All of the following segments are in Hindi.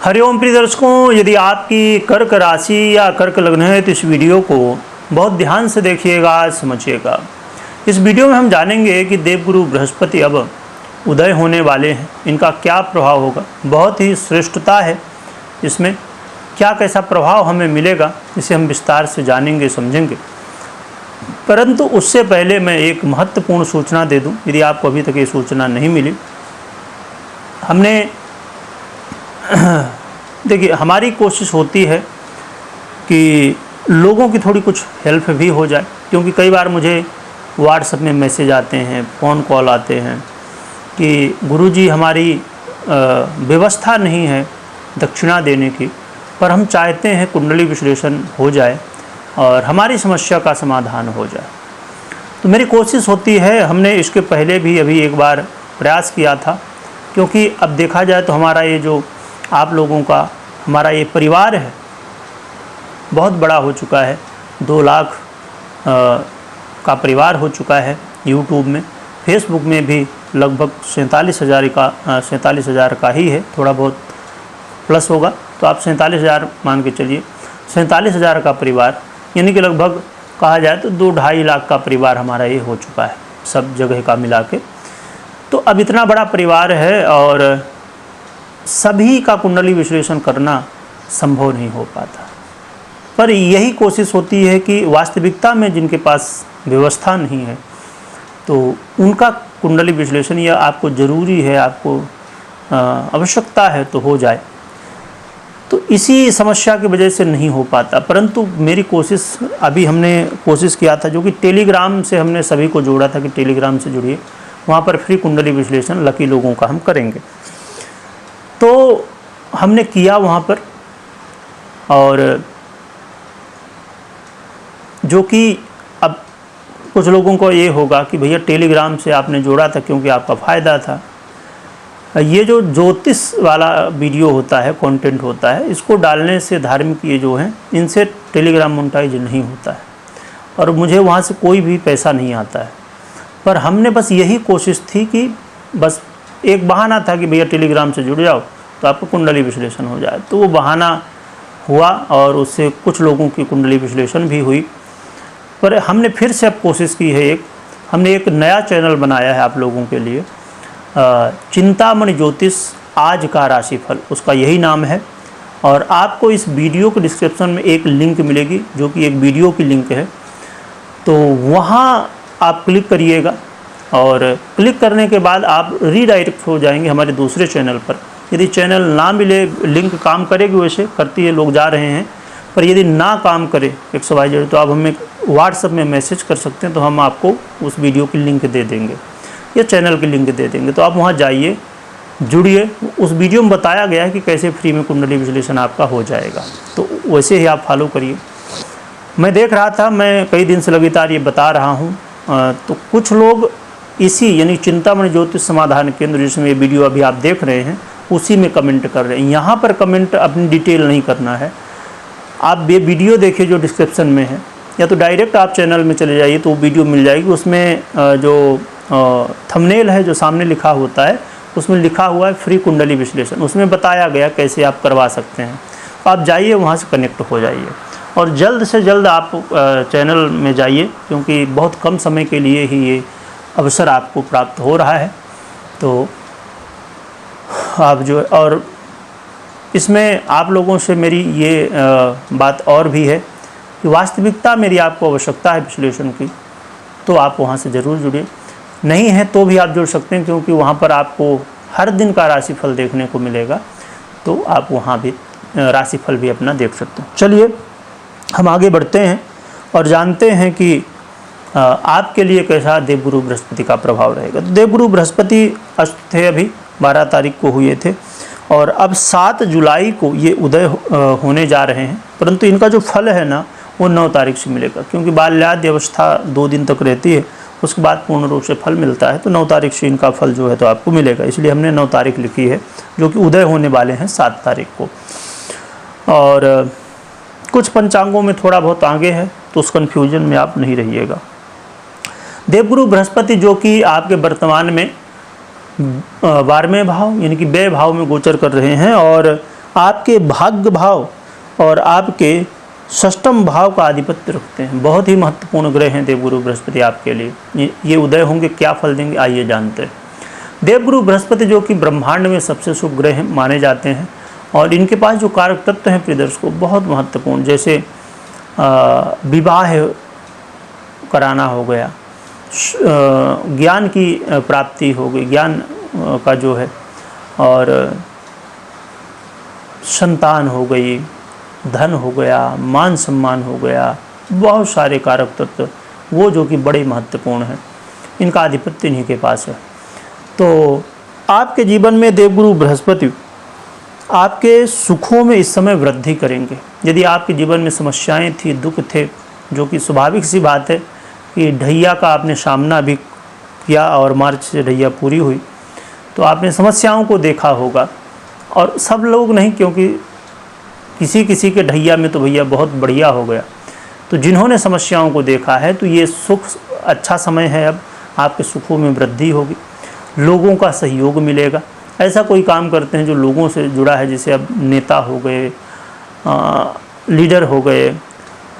हरिओम प्रिय दर्शकों, यदि आपकी कर्क राशि या कर्क लग्न है तो इस वीडियो को बहुत ध्यान से देखिएगा, समझिएगा। इस वीडियो में हम जानेंगे कि देवगुरु बृहस्पति अब उदय होने वाले हैं, इनका क्या प्रभाव होगा। बहुत ही श्रेष्ठता है इसमें, क्या कैसा प्रभाव हमें मिलेगा इसे हम विस्तार से जानेंगे, समझेंगे। परंतु उससे पहले मैं एक महत्वपूर्ण सूचना दे दूं, यदि आपको अभी तक ये सूचना नहीं मिली। हमने देखिए, हमारी कोशिश होती है कि लोगों की थोड़ी कुछ हेल्प भी हो जाए, क्योंकि कई बार मुझे व्हाट्सएप में मैसेज आते हैं, फ़ोन कॉल आते हैं कि गुरुजी हमारी व्यवस्था नहीं है दक्षिणा देने की, पर हम चाहते हैं कुंडली विश्लेषण हो जाए और हमारी समस्या का समाधान हो जाए। तो मेरी कोशिश होती है, हमने इसके पहले भी अभी एक बार प्रयास किया था, क्योंकि अब देखा जाए तो हमारा ये जो आप लोगों का हमारा ये परिवार है बहुत बड़ा हो चुका है। 2 लाख का परिवार हो चुका है यूट्यूब में। फेसबुक में भी लगभग 47,000 का ही है, थोड़ा बहुत प्लस होगा तो आप 47,000 मान के चलिए। 47,000 का परिवार, यानी कि लगभग कहा जाए तो 2-2.5 लाख का परिवार हमारा ये हो चुका है, सब जगह का मिला के। तो अब इतना बड़ा परिवार है और सभी का कुंडली विश्लेषण करना संभव नहीं हो पाता, पर यही कोशिश होती है कि वास्तविकता में जिनके पास व्यवस्था नहीं है तो उनका कुंडली विश्लेषण या आपको ज़रूरी है, आपको आवश्यकता है तो हो जाए। तो इसी समस्या की वजह से नहीं हो पाता, परंतु मेरी कोशिश, अभी हमने कोशिश किया था जो कि टेलीग्राम से हमने सभी को जोड़ा था कि टेलीग्राम से जुड़िए, वहाँ पर फ्री कुंडली विश्लेषण लकी लोगों का हम करेंगे। तो हमने किया वहाँ पर, और जो कि अब कुछ लोगों को ये होगा कि भैया टेलीग्राम से आपने जोड़ा था क्योंकि आपका फ़ायदा था। ये जो ज्योतिष वाला वीडियो होता है, कंटेंट होता है, इसको डालने से धार्मिक ये जो हैं इनसे टेलीग्राम मोनेटाइज नहीं होता है और मुझे वहाँ से कोई भी पैसा नहीं आता है। पर हमने बस यही कोशिश थी कि बस एक बहाना था कि भैया टेलीग्राम से जुड़ जाओ तो आपको कुंडली विश्लेषण हो जाए। तो वो बहाना हुआ और उससे कुछ लोगों की कुंडली विश्लेषण भी हुई। पर हमने फिर से अब कोशिश की है, हमने एक नया चैनल बनाया है आप लोगों के लिए, चिंतामणि ज्योतिष आज का राशिफल, उसका यही नाम है। और आपको इस वीडियो के डिस्क्रिप्शन में एक लिंक मिलेगी जो कि एक वीडियो की लिंक है, तो वहाँ आप क्लिक करिएगा और क्लिक करने के बाद आप रीडायरेक्ट हो जाएंगे हमारे दूसरे चैनल पर। यदि चैनल ना मिले, लिंक काम करेगी, वैसे करती है, लोग जा रहे हैं, पर यदि ना काम करे XYZ तो आप हमें व्हाट्सएप में मैसेज कर सकते हैं, तो हम आपको उस वीडियो की लिंक दे देंगे या चैनल की लिंक दे देंगे। तो आप वहाँ जाइए, जुड़िए। उस वीडियो में बताया गया है कि कैसे फ्री में कुंडली विश्लेषण आपका हो जाएगा, तो वैसे ही आप फॉलो करिए। मैं देख रहा था, मैं कई दिन से लगातार ये बता रहा हूँ, तो कुछ लोग इसी यानी चिंतामणि ज्योतिष समाधान केंद्र जिसमें ये वीडियो अभी आप देख रहे हैं उसी में कमेंट कर रहे हैं। यहाँ पर कमेंट अपनी डिटेल नहीं करना है। आप ये वीडियो देखिए जो डिस्क्रिप्शन में है, या तो डायरेक्ट आप चैनल में चले जाइए तो वो वीडियो मिल जाएगी। उसमें जो थंबनेल है, जो सामने लिखा होता है, उसमें लिखा हुआ है फ्री कुंडली विश्लेषण, उसमें बताया गया कैसे आप करवा सकते हैं। तो आप जाइए, वहाँ से कनेक्ट हो जाइए और जल्द से जल्द आप चैनल में जाइए, क्योंकि बहुत कम समय के लिए ही ये अवसर आपको प्राप्त हो रहा है। तो आप जो, और इसमें आप लोगों से मेरी ये बात और भी है कि वास्तविकता मेरी आपको आवश्यकता है विश्लेषण की, तो आप वहाँ से ज़रूर जुड़िए। नहीं है तो भी आप जुड़ सकते हैं, क्योंकि वहाँ पर आपको हर दिन का राशिफल देखने को मिलेगा, तो आप वहाँ भी राशिफल भी अपना देख सकते हैं। चलिए हम आगे बढ़ते हैं और जानते हैं कि आपके लिए कैसा देवगुरु बृहस्पति का प्रभाव रहेगा। तो देवगुरु बृहस्पति अस्त थे, अभी 12 तारीख को हुए थे और अब 7 जुलाई को ये उदय होने जा रहे हैं। परंतु इनका जो फल है ना, वो 9 तारीख से मिलेगा, क्योंकि बाल्यादि अवस्था 2 दिन तक रहती है, उसके बाद पूर्ण रूप से फल मिलता है। तो 9 तारीख से इनका फल जो है तो आपको मिलेगा, इसलिए हमने 9 तारीख लिखी है, जो कि उदय होने वाले हैं 7 तारीख को। और कुछ पंचांगों में थोड़ा बहुत आगे है, तो उस कन्फ्यूजन में आप नहीं रहिएगा। देवगुरु बृहस्पति जो कि आपके वर्तमान में 12वें भाव यानी कि व्यय भाव में गोचर कर रहे हैं और आपके भाग्य भाव और आपके षष्ठम भाव का आधिपत्य रखते हैं। बहुत ही महत्वपूर्ण ग्रह हैं देवगुरु बृहस्पति आपके लिए। ये उदय होंगे, क्या फल देंगे आइए जानते हैं। देवगुरु बृहस्पति जो कि ब्रह्मांड में सबसे शुभ ग्रह माने जाते हैं और इनके पास जो कारक तत्व हैं प्रिय दर्शकों बहुत महत्वपूर्ण, जैसे विवाह कराना हो गया, ज्ञान की प्राप्ति हो गई, ज्ञान का जो है, और संतान हो गई, धन हो गया, मान सम्मान हो गया, बहुत सारे कारक तत्व वो जो कि बड़े महत्वपूर्ण हैं, इनका आधिपत्य इन्हीं के पास है। तो आपके जीवन में देवगुरु बृहस्पति आपके सुखों में इस समय वृद्धि करेंगे। यदि आपके जीवन में समस्याएं थी, दुख थे, जो कि स्वाभाविक सी बात है कि ढैया का आपने सामना भी किया और मार्च से ढैया पूरी हुई, तो आपने समस्याओं को देखा होगा। और सब लोग नहीं, क्योंकि किसी किसी के ढैया में तो भैया बहुत बढ़िया हो गया। तो जिन्होंने समस्याओं को देखा है तो ये सुख अच्छा समय है, अब आपके सुखों में वृद्धि होगी, लोगों का सहयोग मिलेगा। ऐसा कोई काम करते हैं जो लोगों से जुड़ा है, जैसे अब नेता हो गए, लीडर हो गए,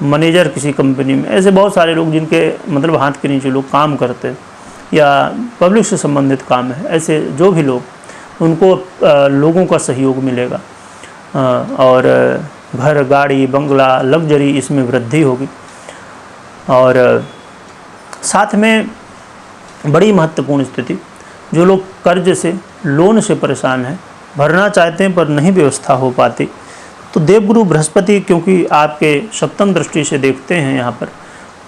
मैनेजर किसी कंपनी में, ऐसे बहुत सारे लोग जिनके मतलब हाथ के नीचे लोग काम करते हैं या पब्लिक से संबंधित काम है, ऐसे जो भी लोग, उनको लोगों का सहयोग मिलेगा और घर, गाड़ी, बंगला, लग्जरी इसमें वृद्धि होगी। और साथ में बड़ी महत्वपूर्ण स्थिति, जो लोग कर्ज से, लोन से परेशान हैं, भरना चाहते हैं पर नहीं व्यवस्था हो पाती, तो देवगुरु बृहस्पति क्योंकि आपके सप्तम दृष्टि से देखते हैं यहाँ पर,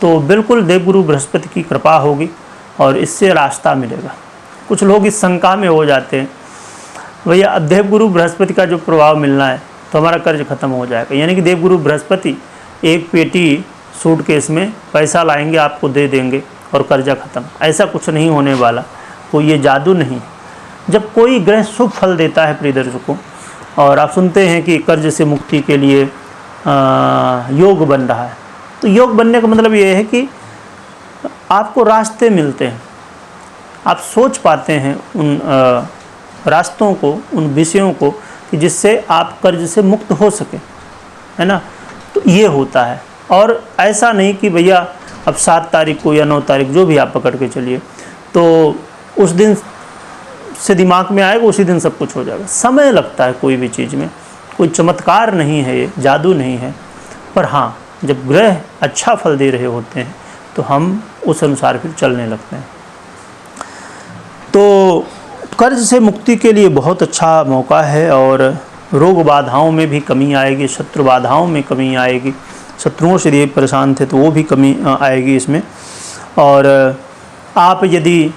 तो बिल्कुल देवगुरु बृहस्पति की कृपा होगी और इससे रास्ता मिलेगा। कुछ लोग इस शंका में हो जाते हैं, भैया अब देवगुरु बृहस्पति का जो प्रभाव मिलना है तो हमारा कर्ज खत्म हो जाएगा, यानी कि देवगुरु बृहस्पति एक पेटी सूटकेस में पैसा लाएंगे, आपको दे देंगे और कर्जा खत्म। ऐसा कुछ नहीं होने वाला, कोई ये जादू नहीं। जब कोई ग्रह शुभ फल देता है प्रिय दर्शकों, और आप सुनते हैं कि कर्ज से मुक्ति के लिए योग बन रहा है, तो योग बनने का मतलब ये है कि आपको रास्ते मिलते हैं, आप सोच पाते हैं उन रास्तों को, उन विषयों को कि जिससे आप कर्ज से मुक्त हो सके, है ना। तो ये होता है। और ऐसा नहीं कि भैया अब 7 तारीख को या 9 तारीख जो भी आप पकड़ के चलिए, तो उस दिन से दिमाग में आएगा उसी दिन सब कुछ हो जाएगा। समय लगता है कोई भी चीज़ में, कोई चमत्कार नहीं है, ये जादू नहीं है। पर हाँ, जब ग्रह अच्छा फल दे रहे होते हैं तो हम उस अनुसार फिर चलने लगते हैं। तो कर्ज से मुक्ति के लिए बहुत अच्छा मौका है और रोग बाधाओं में भी कमी आएगी, शत्रु बाधाओं में कमी आएगी, शत्रुओं से ये परेशान थे तो वो भी कमी आएगी इसमें। और आप यदि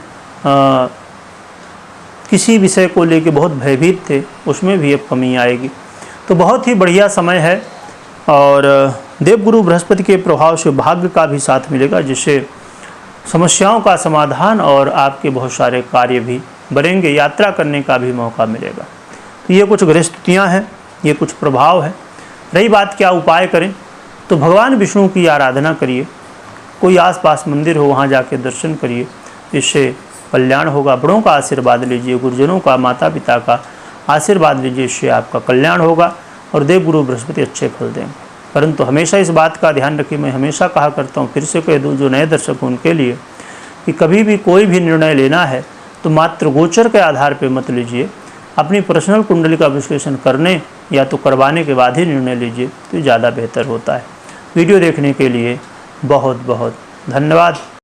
किसी विषय को लेकर बहुत भयभीत थे, उसमें भी अब कमी आएगी। तो बहुत ही बढ़िया समय है और देवगुरु बृहस्पति के प्रभाव से भाग्य का भी साथ मिलेगा, जिससे समस्याओं का समाधान और आपके बहुत सारे कार्य भी बढ़ेंगे, यात्रा करने का भी मौका मिलेगा। तो ये कुछ ग्रह स्थितियाँ हैं, ये कुछ प्रभाव है। रही बात क्या उपाय करें, तो भगवान विष्णु की आराधना करिए, कोई आसपास मंदिर हो वहाँ जाके दर्शन करिए, इससे कल्याण होगा। बड़ों का आशीर्वाद लीजिए, गुरुजनों का, माता पिता का आशीर्वाद लीजिए, इससे आपका कल्याण होगा और देवगुरु बृहस्पति अच्छे फल देंगे। परंतु हमेशा इस बात का ध्यान रखिए, मैं हमेशा कहा करता हूँ, फिर से कह दूँ जो नए दर्शक उनके लिए, कि कभी भी कोई भी निर्णय लेना है तो मात्र गोचर के आधार पर मत लीजिए, अपनी पर्सनल कुंडली का विश्लेषण करने या तो करवाने के बाद ही निर्णय लीजिए, तो ज़्यादा बेहतर होता है। वीडियो देखने के लिए बहुत बहुत धन्यवाद।